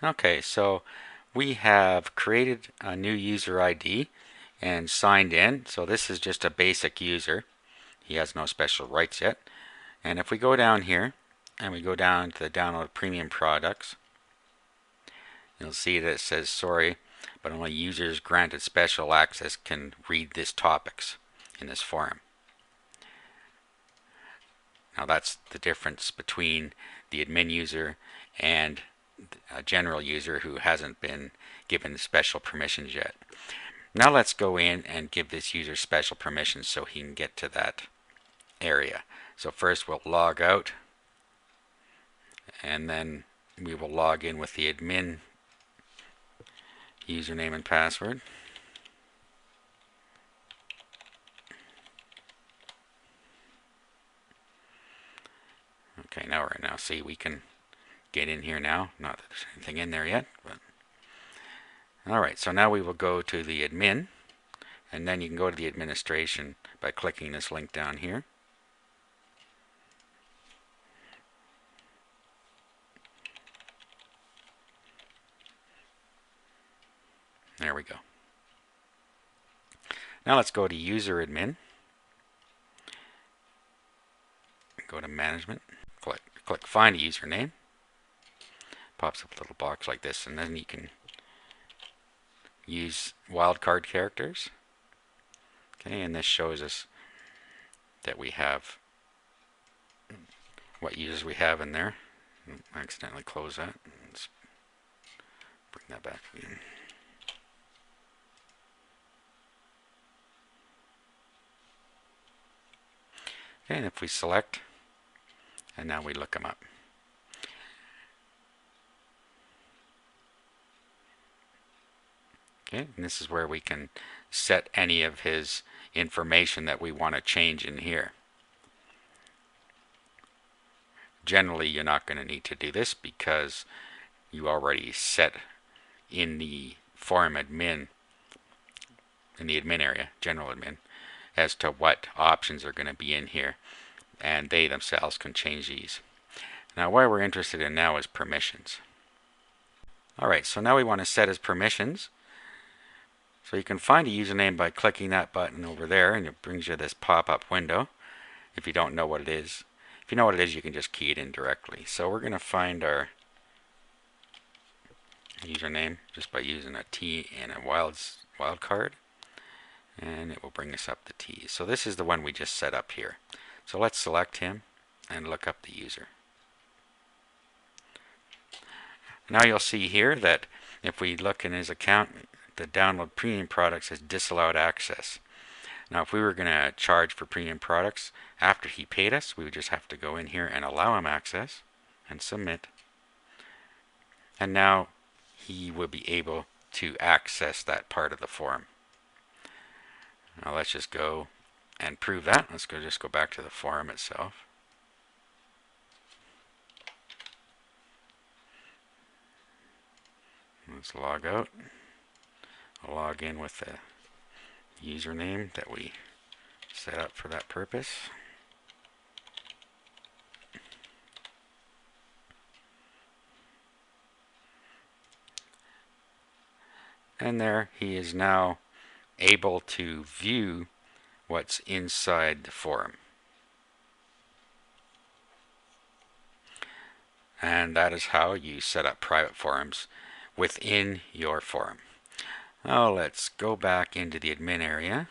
Okay, so we have created a new user ID and signed in. So this is just a basic user. He has no special rights yet. And if we go down here and we go down to the download premium products, you'll see that it says sorry, but only users granted special access can read these topics in this forum. Now that's the difference between the admin user and a general user who hasn't been given special permissions yet. Now let's go in and give this user special permissions so he can get to that area. So first we'll log out, and then we will log in with the admin username and password. Okay, now see we can get in here now. Not that there's anything in there yet, but alright, so now we will go to the admin, and then you can go to the administration by clicking this link down here. There we go. Now let's go to user admin. Go to management, click find a username. Pops up a little box like this, and then you can use wildcard characters. Okay, and this shows us that we have what users we have in there. I accidentally closed that. Let's bring that back again. Okay, and if we select, and now we look them up. Okay, and this is where we can set any of his information that we want to change in here. Generally, you're not going to need to do this because you already set in the forum admin, in the admin area, general admin, as to what options are going to be in here, and they themselves can change these. Now what we're interested in now is permissions. Alright, so now we want to set his permissions. So you can find a username by clicking that button over there, and it brings you this pop-up window if you don't know what it is. If you know what it is, you can just key it in directly. So we're going to find our username just by using a T and a wildcard, and it will bring us up the T. So this is the one we just set up here. So let's select him and look up the user. Now you'll see here that if we look in his account, the download premium products has disallowed access. Now if we were going to charge for premium products after he paid us, we would just have to go in here and allow him access and submit. And now he will be able to access that part of the forum. Now let's just go and prove that. Let's just go back to the forum itself. Let's log out. I'll log in with the username that we set up for that purpose. And there he is now able to view what's inside the forum. And that is how you set up private forums within your forum. Now let's go back into the admin area.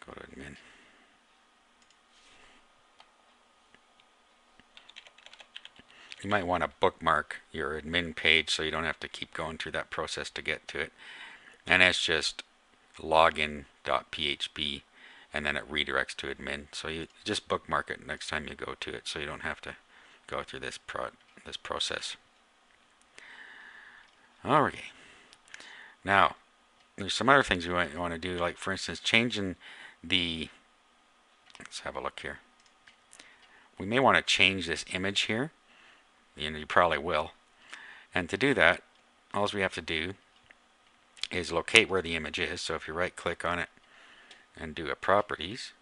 Go to admin. You might want to bookmark your admin page so you don't have to keep going through that process to get to it. And it's just login.php, and then it redirects to admin. So you just bookmark it next time you go to it so you don't have to go through this process. Okay. Now, there's some other things you want to do, like for instance changing the Let's have a look here. We may want to change this image here. You probably will. And to do that, all we have to do is locate where the image is. So if you right click on it and do a properties,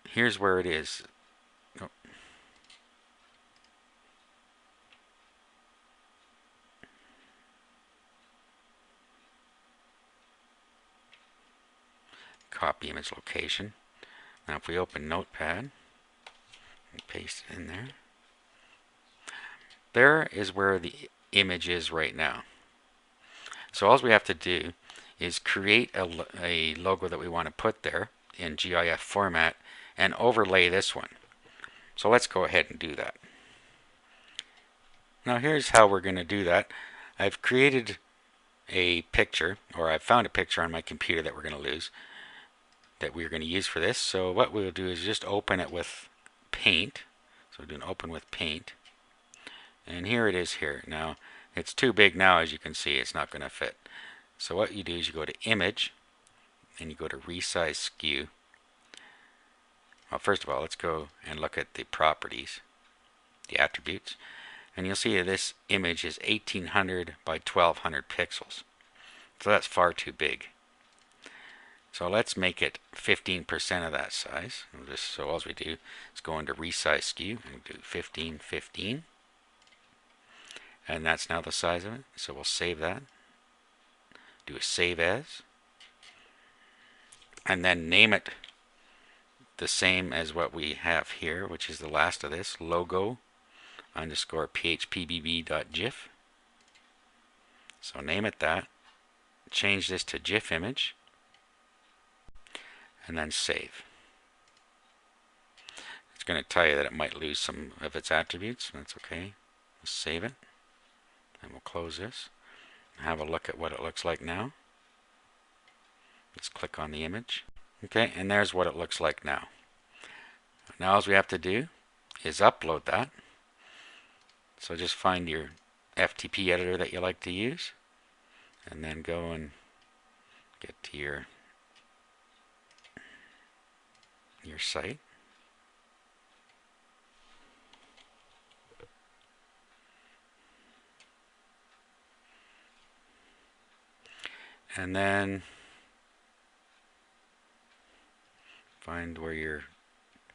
here's where it is. Oh. Copy image location. Now if we open Notepad and paste it in there, there is where the image is right now. So all we have to do is create a logo that we want to put there in GIF format and overlay this one. So let's go ahead and do that. Now here's how we're going to do that. I've created a picture, or I've found a picture on my computer that we're going to use for this. So what we'll do is just open it with Paint. So we'll do an open with Paint. And here it is here. Now it's too big now, as you can see. It's not going to fit. So what you do is you go to Image and you go to Resize Skew. Well, first of all, let's go and look at the properties, the attributes, and you'll see that this image is 1800 by 1200 pixels. So that's far too big. So let's make it 15% of that size. So all we do is go into Resize Skew and do 1515. And that's now the size of it. So we'll save that. Do a Save As. And then name it the same as what we have here, which is the last of this, logo underscore phpbb.gif. So name it that. Change this to GIF image. And then save. It's going to tell you that it might lose some of its attributes. That's okay. We'll save it. And we'll close this. Have a look at what it looks like now. Let's click on the image. Okay, and there's what it looks like now. Now all we have to do is upload that. So just find your FTP editor that you like to use, and then go and get to your site. And then find where your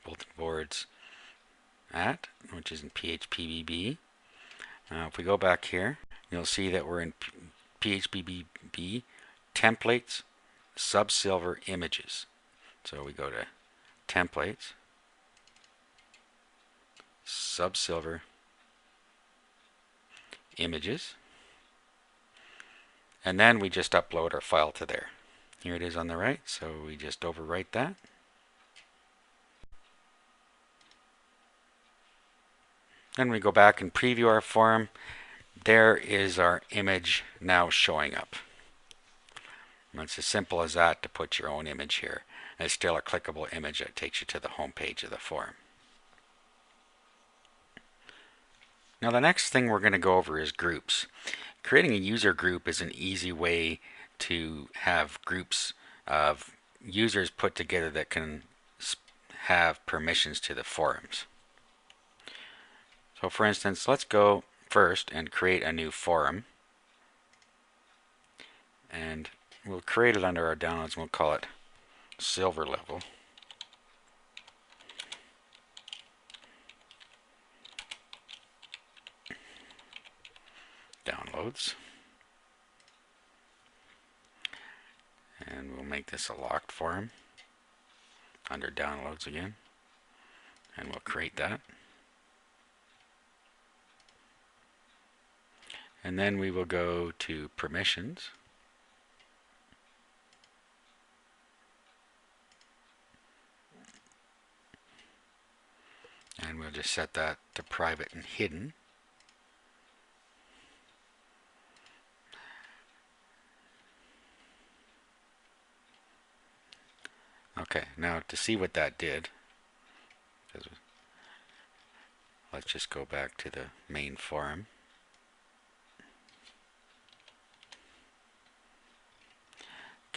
bulletin board's at, which is in PHPBB. If we go back here, you'll see that we're in PHPBB templates, sub-silver images. So we go to templates, sub-silver images, and then we just upload our file to there. Here it is on the right, so we just overwrite that. Then we go back and preview our form. There is our image now showing up. And it's as simple as that to put your own image here. And it's still a clickable image that takes you to the home page of the form. Now the next thing we're going to go over is groups. Creating a user group is an easy way to have groups of users put together that can have permissions to the forums. So for instance, let's go first and create a new forum. And we'll create it under our downloads and we'll call it Silver Level. Downloads. And we'll make this a locked forum under downloads again. And we'll create that. And then we will go to permissions. And we'll just set that to private and hidden. Okay, now to see what that did, let's just go back to the main forum.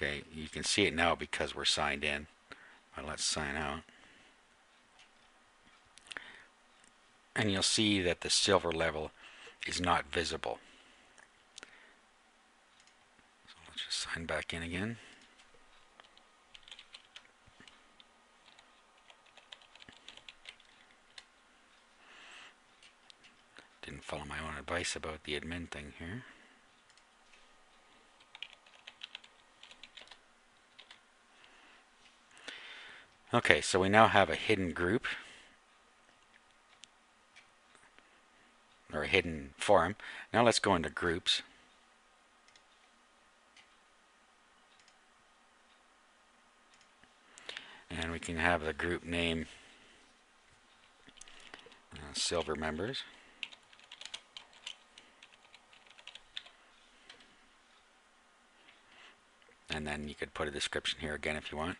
Okay, you can see it now because we're signed in. But let's sign out. And you'll see that the silver level is not visible. So let's just sign back in again. Didn't follow my own advice about the admin thing here. Okay, so we now have a hidden group, or a hidden forum. Now let's go into groups. And we can have the group name Silver Members. And then you could put a description here again if you want.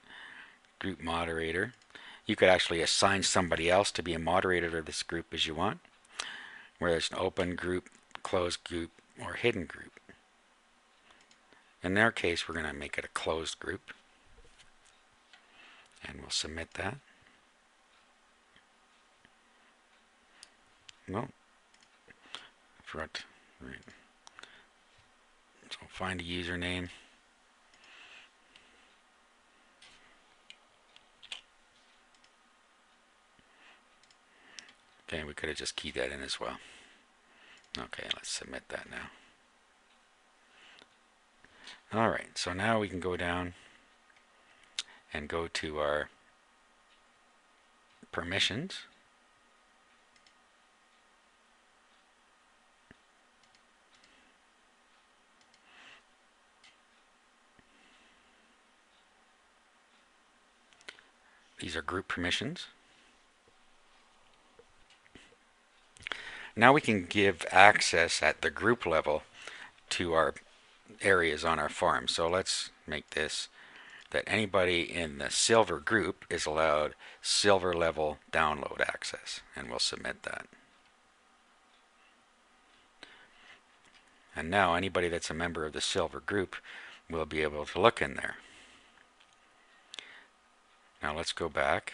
Group moderator. You could actually assign somebody else to be a moderator of this group as you want, whether it's an open group, closed group, or hidden group. In their case, we're going to make it a closed group, and we'll submit that. No, forgot to, right. So find a username. Okay, we could have just keyed that in as well. Okay, let's submit that now. Alright, so now we can go down and go to our permissions. These are group permissions. Now we can give access at the group level to our areas on our forum. So let's make this that anybody in the silver group is allowed silver level download access, and we'll submit that. And now anybody that's a member of the silver group will be able to look in there. Now let's go back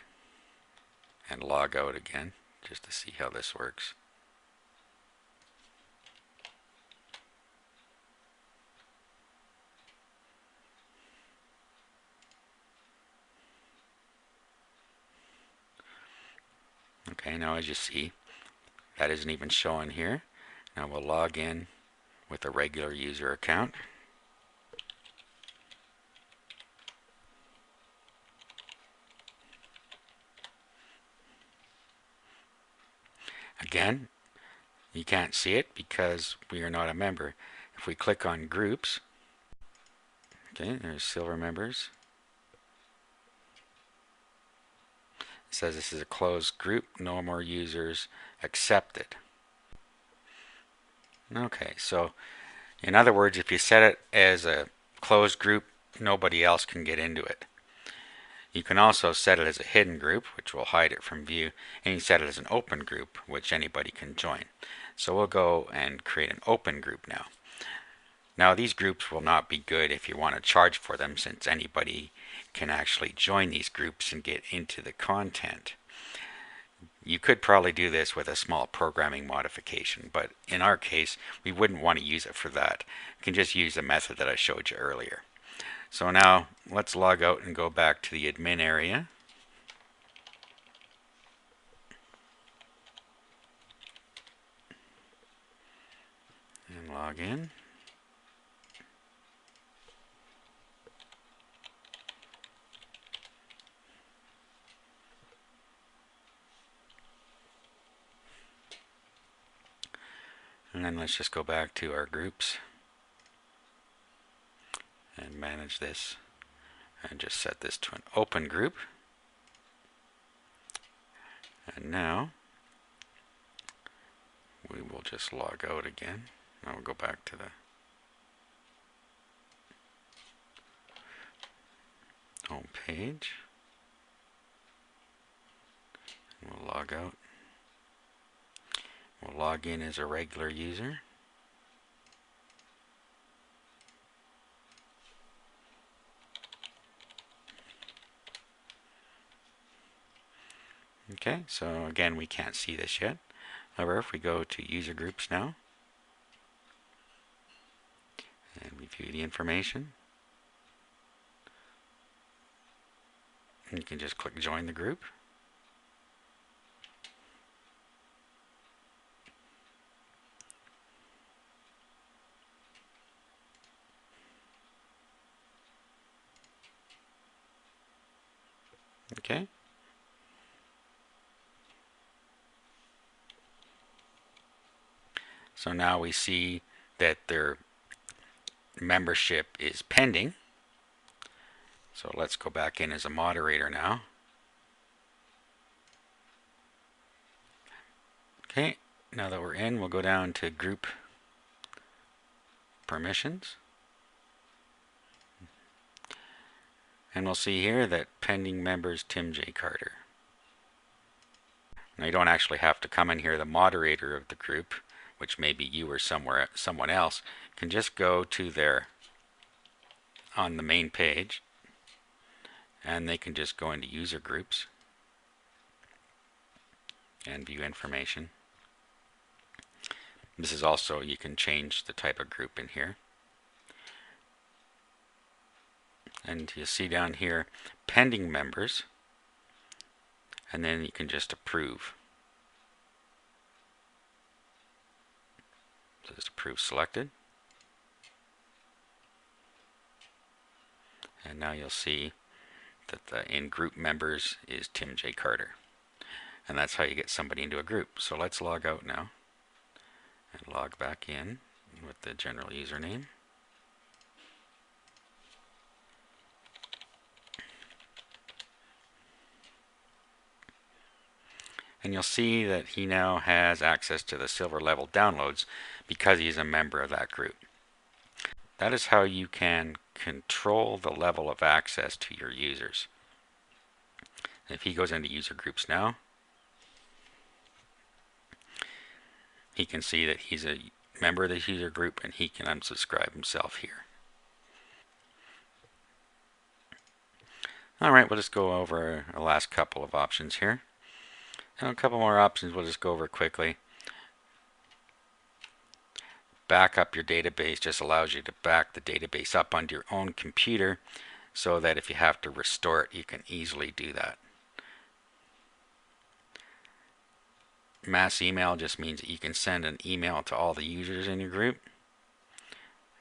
and log out again just to see how this works. Okay, now as you see, that isn't even showing here. Now we'll log in with a regular user account. Again, you can't see it because we are not a member. If we click on groups, okay, there's silver members. It says this is a closed group, no more users accepted. Okay, so in other words, if you set it as a closed group, nobody else can get into it. You can also set it as a hidden group, which will hide it from view, and you can set it as an open group, which anybody can join. So we'll go and create an open group now. Now these groups will not be good if you want to charge for them, since anybody can actually join these groups and get into the content. You could probably do this with a small programming modification, but in our case, we wouldn't want to use it for that. You can just use the method that I showed you earlier. So now let's log out and go back to the admin area. And log in. And then let's just go back to our groups and manage this and just set this to an open group. And now we will just log out again. Now we'll go back to the home page. We'll log out. We'll log in as a regular user. Okay, so again, we can't see this yet. However, if we go to user groups now and we view the information, you can just click join the group. Okay. So now we see that their membership is pending. So let's go back in as a moderator now. Okay, now that we're in, we'll go down to group permissions. And we'll see here that pending members Tim J. Carter. Now you don't actually have to come in here. The moderator of the group, which may be you or someone else, can just go to their on the main page, and they can just go into user groups and view information. This is also, you can change the type of group in here. And you see down here pending members, and then you can just approve. So just approve selected. And now you'll see that the in group members is Tim J. Carter. And that's how you get somebody into a group. So let's log out now and log back in with the general username. And you'll see that he now has access to the silver level downloads because he's a member of that group. That is how you can control the level of access to your users. If he goes into user groups now, he can see that he's a member of this user group and he can unsubscribe himself here. Alright, we'll just go over the last couple of options here. And a couple more options we'll just go over quickly. Back up your database just allows you to back the database up onto your own computer so that if you have to restore it, you can easily do that. Mass email just means that you can send an email to all the users in your group.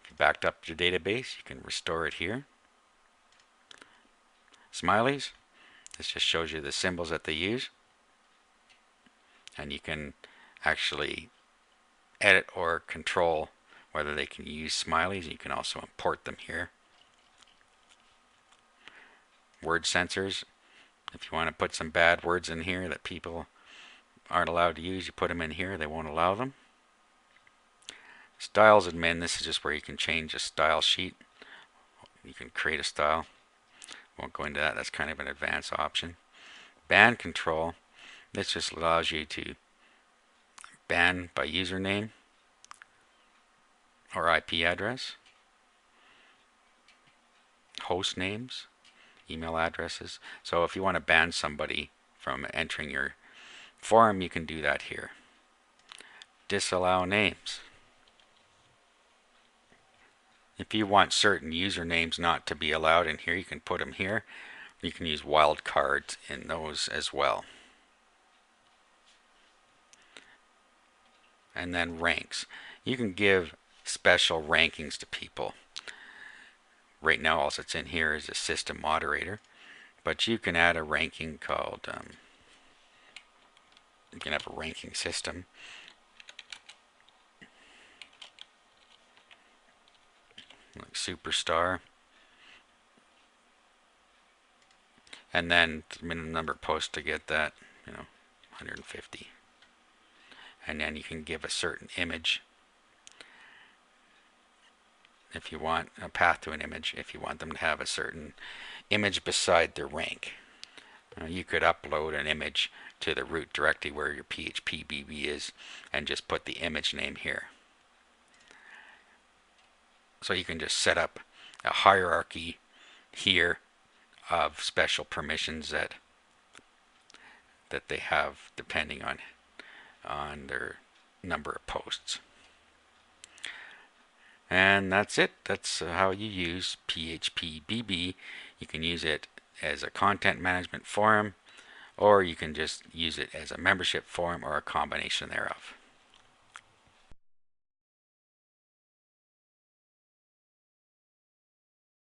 If you backed up your database, you can restore it here. Smileys, this just shows you the symbols that they use. And you can actually edit or control whether they can use smileys. You can also import them here. Word sensors, if you want to put some bad words in here that people aren't allowed to use, you put them in here, they won't allow them. Styles admin, this is just where you can change a style sheet. You can create a style. Won't go into that, that's kind of an advanced option. Ban control, this just allows you to ban by username or IP address, host names, email addresses. So if you want to ban somebody from entering your forum, you can do that here. Disallow names. If you want certain usernames not to be allowed in here, you can put them here. You can use wildcards in those as well. And then ranks. You can give special rankings to people. Right now all that's in here is a system moderator, but you can add a ranking called you can have a ranking system. Like superstar. And then the minimum number of posts to get that, 150. And then you can give a certain image if you want a path to an image, if you want them to have a certain image beside their rank. You could upload an image to the root directly where your PHPBB is and just put the image name here. So you can just set up a hierarchy here of special permissions that that they have depending on their number of posts. And that's it. That's how you use PHPBB. You can use it as a content management forum, or you can just use it as a membership forum, or a combination thereof.